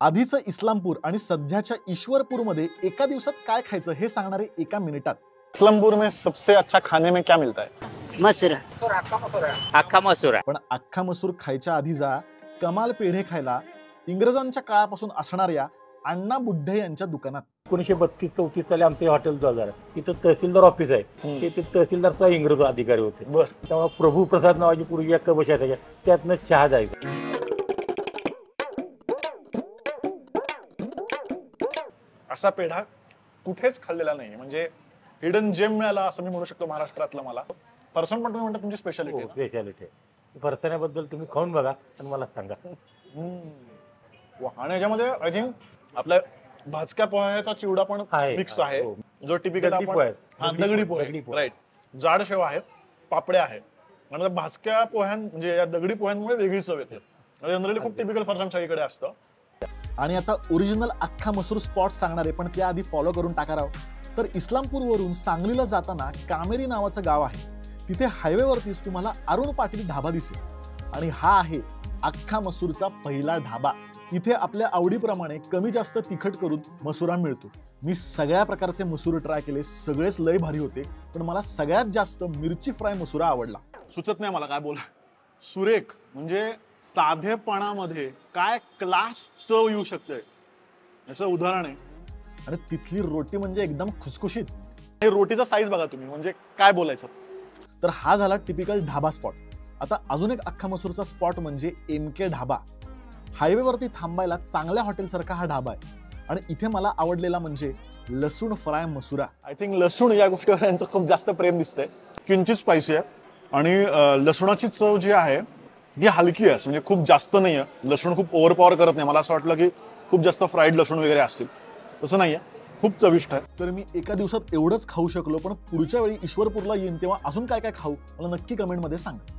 आधीचं इस्लामपूर आणि सध्याच्या ईश्वरपूरमध्ये एका दिवसात काय खायचं हे सांगणारे एका मिनिटात। इस्लामपुर में सबसे अच्छा खाने में क्या मिलता है? मसूर, अख्खा मसूर। पण अख्खा मसूर खायच्या आधी जा कमाल पेढे खायला इंग्रजांच्या काळापासून असणाऱ्या अण्णा बुड्ढे यांच्या दुकानात। 1932-34 साली आमचे हॉटेल झालं, इथं तहसीलदार ऑफिस आहे, ते तहसीलदार सुद्धा इंग्रज अधिकारी होते। त्यामुळे प्रभू प्रसाद नावाची पूर्वी एक कबश असायच्या, त्यातनं चहा जायचा। असा पेढा कुठेच खाल्लेला नाही, म्हणजे हिडन जेम मिळाला असं मी म्हणू शकतो महाराष्ट्रातला। मला फरसाण पण तुम्ही म्हणता तुमची स्पेशालिटी आहे? स्पेशालिटी आहे। फरसाण्याबद्दल तुम्ही खाऊन बघा आणि मला सांगा। आणि याच्यामध्ये आय थिंक आपल्या भाजक्या पोह्याचा चिवडा पण मिक्स आहे, जो टिपिकल आपण दगडी पोहे, राईट, जाड शेव आहे, पापड्या आहे, आणि भाजक्या पोह्यां म्हणजे या दगडी पोह्यांमुळे वेगळी चव येते। जनरली खूप टिपिकल फरसाण सगळीकडे असतं। आणि आता ओरिजिनल अख्खा मसूर स्पॉट सांगणारे पण त्याआधी फॉलो करून टाका राव। तर इस्लामपूरवरून सांगलीला जाताना कामेरी नावाचं गाव आहे, तिथे हायवेवरतीच तुम्हाला अरुण पाटील ढाबा दिसेल, आणि हा आहे अख्खा मसूरचा पहिला ढाबा। इथे आपल्या आवडीप्रमाणे कमी जास्त तिखट करून मसुरा मिळतो। मी सगळ्या प्रकारचे मसूर ट्राय केले, सगळेच लय भारी होते, पण मला सगळ्यात जास्त मिरची फ्राय मसुरा आवडला। सुचत नाही मला काय बोला, सुरेख, म्हणजे साधेपणामध्ये काय क्लास चव येऊ शकते याचं उदाहरण आहे। आणि तिथली रोटी म्हणजे एकदम खुसखुशीत। हे रोटीचा साईज बघा तुम्ही, म्हणजे काय बोलायचं। तर हा झाला टिपिकल ढाबा स्पॉट। आता अजून एक अख्खा मसूरचा स्पॉट म्हणजे MK ढाबा। हायवेवरती थांबायला चांगल्या हॉटेलसारखा हा ढाबा आहे, आणि इथे मला आवडलेला म्हणजे लसूण फ्राय मसुरा। आय थिंक लसूण या गोष्टीवर यांचं खूप जास्त प्रेम दिसतंय। किंचित स्पायसी आहे, आणि लसूणाची चव जी आहे ती हलकी आहे, म्हणजे खूप जास्त नाही आहे। लसूण खूप ओव्हरपॉवर करत नाही। मला असं वाटलं की खूप जास्त फ्राईड लसूण वगैरे असतील, तसं नाहीये, खूप चविष्ट आहे। तर मी एका दिवसात एवढंच खाऊ शकलो, पण पुढच्या वेळी ईश्वरपूरला येईन तेव्हा अजून काय काय खाऊ मला नक्की कमेंटमध्ये सांगा।